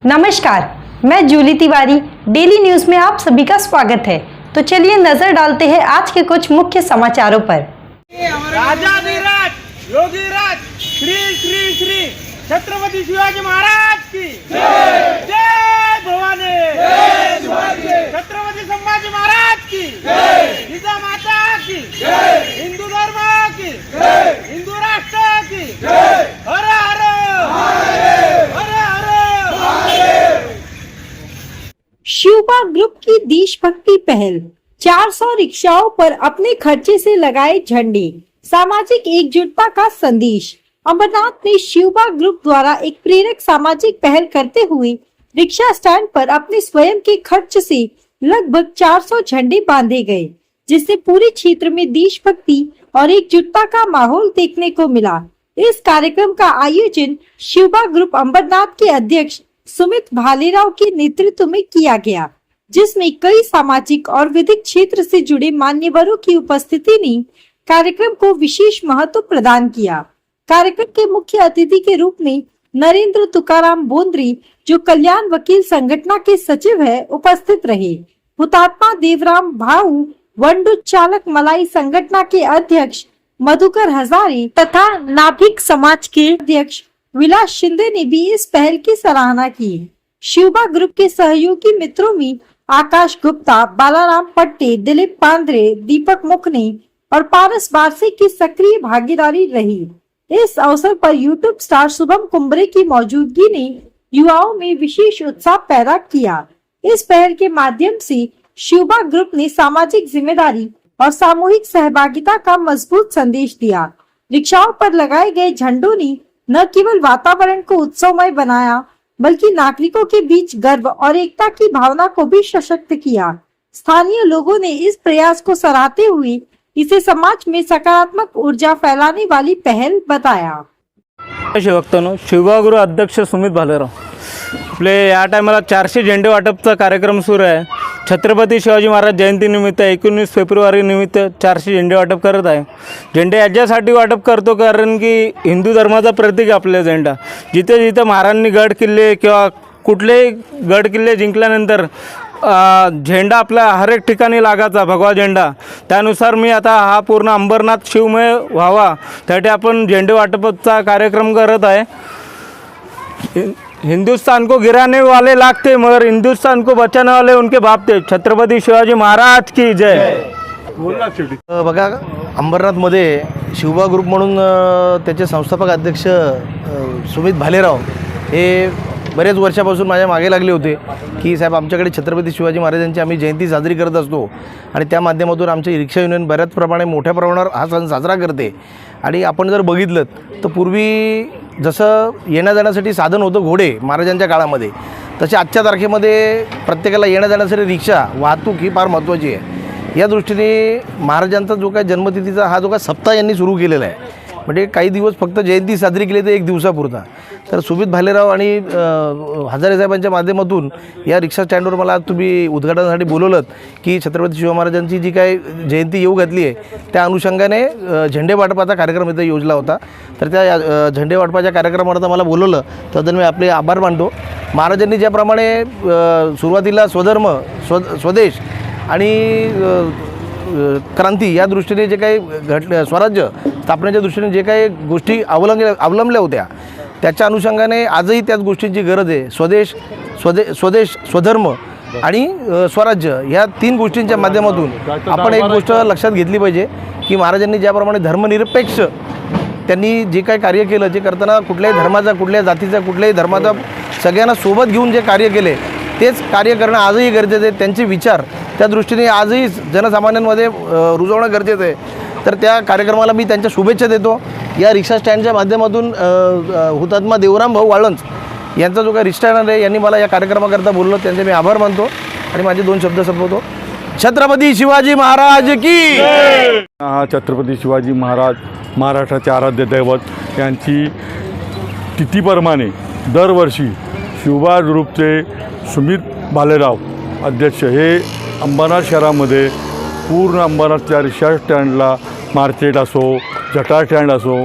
नमस्कार, मैं Jully Tiwari. Daily news में आप सभी का स्वागत है। तो चलिए नजर डालते हैं आज के कुछ मुख्य समाचारों पर। राजाधिराज योगीराज श्री श्री श्री छत्रपति शिवाजी महाराज की जय। जय भवानी, जय शिवाजी। छत्रपति संभाजी महाराज की जय। जिजामाता की जय। हिंदू धर्म की जय। हिंदू राष्ट्र की जय। हर हर महादेव, हर हर महादेव। शिवबा ग्रुप की देशभक्ति पहल, 400 रिक्शाओं पर अपने खर्चे से लगाए झंडे, सामाजिक एकजुटता का संदेश। अमरनाथ में शिवबा ग्रुप द्वारा एक प्रेरक सामाजिक पहल करते हुए रिक्शा स्टैंड पर अपने स्वयं के खर्च से लगभग 400 झंडे बांधे गए, जिससे पूरे क्षेत्र में देशभक्ति और एकजुटता का माहौल देखने को मिला। इस कार्यक्रम का आयोजन शिवबा ग्रुप अमरनाथ के अध्यक्ष सुमित भालेराव के नेतृत्व में किया गया, जिसमें कई सामाजिक और विधिक क्षेत्र से जुड़े मान्यवरों की उपस्थिति ने कार्यक्रम को विशेष महत्व प्रदान किया। कार्यक्रम के मुख्य अतिथि के रूप में नरेंद्र तुकाराम बोंद्री, जो कल्याण वकील संगठन के सचिव है, उपस्थित रहे। हुतात्मा देवराम भाऊ वंडू चालक मलाई संगठन के अध्यक्ष मधुकर हजारे तथा नाभिक समाज के अध्यक्ष विलास शिंदे ने भी इस पहल की सराहना की। शिवबा ग्रुप के सहयोगी मित्रों में आकाश गुप्ता, बालाराम पट्टे, दिलीप पांद्रे, दीपक मुखने और पारस बारसे की सक्रिय भागीदारी रही। इस अवसर पर यूट्यूब स्टार शुभम कुंबरे की मौजूदगी ने युवाओं में विशेष उत्साह पैदा किया। इस पहल के माध्यम से शिवबा ग्रुप ने सामाजिक जिम्मेदारी और सामूहिक सहभागिता का मजबूत संदेश दिया। रिक्शाओं पर लगाए गए झंडों ने न केवल वातावरण को उत्सवमय बनाया, बल्कि नागरिकों के बीच गर्व और एकता की भावना को भी सशक्त किया। स्थानीय लोगों ने इस प्रयास को सराहते हुए इसे समाज में सकारात्मक ऊर्जा फैलाने वाली पहल बताया। शिवभक्तांनो, शिवबा ग्रुप अध्यक्ष सुमित भालेराव आपले या टायमाला 400 झेंडे वाटपचा कार्यक्रम सुरू आहे। छत्रपती शिवाजी महाराज जयंतीनिमित्त 19 फेब्रुवारी निमित्त 400 झेंडे वाटप करत आहे। झेंडे याच्यासाठी वाटप करतो कारण की हिंदू धर्माचा प्रतीक आपला झेंडा। जिथे जिथे महाराजांनी गड किल्ले किंवा कुठलेही गड किल्ले जिंकल्यानंतर झेंडा आपल्या हर एक ठिकाणी लागायचा, भगवा झेंडा। त्यानुसार मी आता हा पूर्ण अंबरनाथ शिवमय व्हावा त्यासाठी आपण झेंडे वाटपचा कार्यक्रम करत आहे। हिंदुस्तान को गिराने वाले लागते मगर हिंदुस्तान को बचाने वाले उनके बाप थे। छत्रपती शिवाजी महाराज की जय। बघा, अंबरनाथमध्ये शिवबा ग्रुप म्हणून त्याचे संस्थापक अध्यक्ष सुमित भालेराव हे बरेच वर्षापासून माझ्या मागे लागले होते की साहेब आमच्याकडे छत्रपती शिवाजी महाराजांची आम्ही जयंती साजरी करत असतो आणि त्या माध्यमातून आमची रिक्षा युनियन बऱ्याच प्रमाणे मोठ्या प्रमाणावर हा सण साजरा करते। आणि आपण जर बघितलं तर पूर्वी जसं येण्या जाण्यासाठी साधन होतं घोडे महाराजांच्या काळामध्ये, तसे आजच्या तारखेमध्ये प्रत्येकाला येण्या जाण्यासाठी रिक्षा वाहतूक ही फार महत्त्वाची आहे। या दृष्टीने महाराजांचा जो काय जन्मतिथीचा हा जो काय सप्ताह यांनी सुरू केलेला आहे, म्हणजे काही दिवस फक्त जयंती साजरी केली तर एक दिवसापुरता। तर सुमित भालेराव आणि हजारे साहेबांच्या माध्यमातून या रिक्षा स्टँडवर मला तुम्ही उद्घाटनासाठी बोलवलं की छत्रपती शिवाजी महाराजांची जी काय जयंती येऊ घातली आहे त्या अनुषंगाने झेंडे वाटपाचा कार्यक्रम इथं योजला होता। तर त्या झेंडे वाटपाच्या कार्यक्रमाला मला बोलवलं त्याबद्दल मी आपले आभार मानतो। महाराजांनी ज्याप्रमाणे सुरुवातीला स्वधर्म स्वदेश आणि क्रांती या दृष्टीने जे काही स्वराज्य स्थापनेच्या दृष्टीने जे काही गोष्टी अवलंबल्या होत्या त्याच्या अनुषंगाने आजही त्याच गोष्टींची गरज आहे। स्वदेश स्वधर्म आणि स्वराज्य ह्या 3 गोष्टींच्या माध्यमातून आपण एक गोष्ट लक्षात घेतली पाहिजे की महाराजांनी ज्याप्रमाणे धर्मनिरपेक्ष त्यांनी जे काही कार्य केलं, जे करताना कुठल्याही धर्माचा, कुठल्याही जातीचा, कुठल्याही धर्माचा सगळ्यांना सोबत घेऊन जे कार्य केले तेच कार्य करणं आजही गरजेचं आहे। त्यांचे विचार त्या दृष्टीने आजही जनसामान्यांमध्ये रुजवणं गरजेचं आहे। तर त्या कार्यक्रमाला मी त्यांच्या शुभेच्छा देतो। या रिक्षा स्टँडच्या माध्यमातून हुतात्मा देवराम भाऊ वाळंज यांचा जो काही रिक्षा स्टँड आहे यांनी मला या कार्यक्रमाकरता बोलवलं, त्यांचे मी आभार मानतो आणि माझे 2 शब्द संपवतो। छत्रपती शिवाजी महाराज की जय। हा छत्रपती शिवाजी महाराज महाराष्ट्राचे आराध्य दैवत यांची तिथीप्रमाणे दरवर्षी शिवबा ग्रुपचे सुमित भालेराव अध्यक्ष हे अंबरनाथ शहरामध्ये पूर्ण अंबरनाथच्या रिक्षा स्टँडला मार्केट असो, जटा स्टँड असो,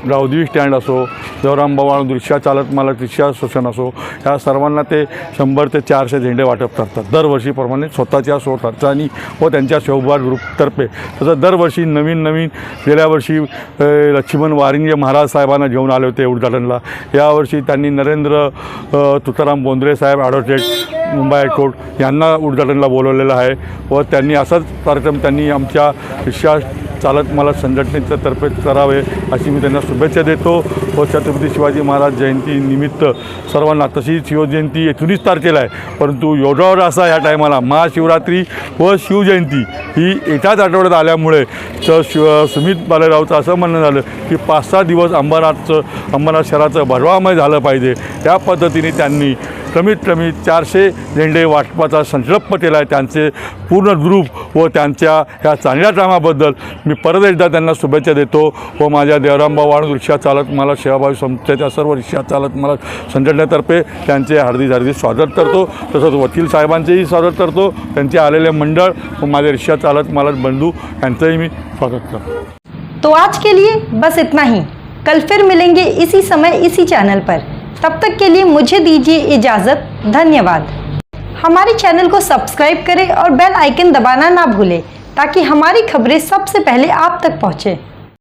राऊदी स्टँड असो, देवरामभाऊ वाळुंज रिक्षा चालक मला रिक्षा असोसिएशन असो, या सर्वांना ते 100 ते 400 झेंडे वाटप करतात दरवर्षीप्रमाणे स्वतःच्या खर्चानी व त्यांच्या शिवबा ग्रुपतर्फे. तसं दरवर्षी नवीन गेल्या वर्षी लक्ष्मण वारिंगे महाराज साहेबांना घेऊन आले होते उद्घाटनला. यावर्षी त्यांनी नरेंद्र तुकाराम बोंद्रे साहेब ॲडव्होकेट मुंबई हायकोर्ट यांना उद्घाटनला बोलवलेलं आहे व त्यांनी असाच कार्यक्रम त्यांनी आमच्या रिक्षा चालक मला संघटनेच्या तर्फे करावे अशी मी त्यांना शुभेच्छा देतो. व छत्रपती शिवाजी महाराज जयंती निमित्त सर्वांना, तशी शिवजयंती 19 तारखेला आहे, परंतु योगावर असा ह्या टायमाला महाशिवरात्री व शिवजयंती ही एकाच आठवड्यात आल्यामुळे सुमित भालेरावचं असं म्हणणं झालं की 5-6 दिवस अंबरनाथ शहराचं भरवामय झालं पाहिजे. त्या पद्धतीने त्यांनी कमीत कमी 400 झेंडे वाटपाचा संकल्प केला आहे. त्यांचे पूर्ण ग्रुप व त्यांच्या ह्या चांगल्या कामाबद्दल मी परत एकदा त्यांना शुभेच्छा देतो व माझ्या देवरामभाऊ वाळुंज रिक्षा चालक मला सेवाभावी संस्थेच्या सर्व रिक्षा चालक मला संघटनेतर्फे त्यांचे हार्दिक स्वागत करतो. तसंच वकील साहेबांचेही स्वागत करतो, त्यांचे आलेले मंडळ व माझे रिक्षा चालक मला बंधू यांचंही मी स्वागत करतो. तो आज के लिए बस इतना ही. कल फिर मिलेंगे इसी समय इसी चैनल पर. तब तक के लिए मुझे दीजिए इजाज़त. धन्यवाद. हमारे चैनल को सब्सक्राइब करें और बेल आइकन दबाना ना भूलें ताकि हमारी खबरें सबसे पहले आप तक पहुँचें.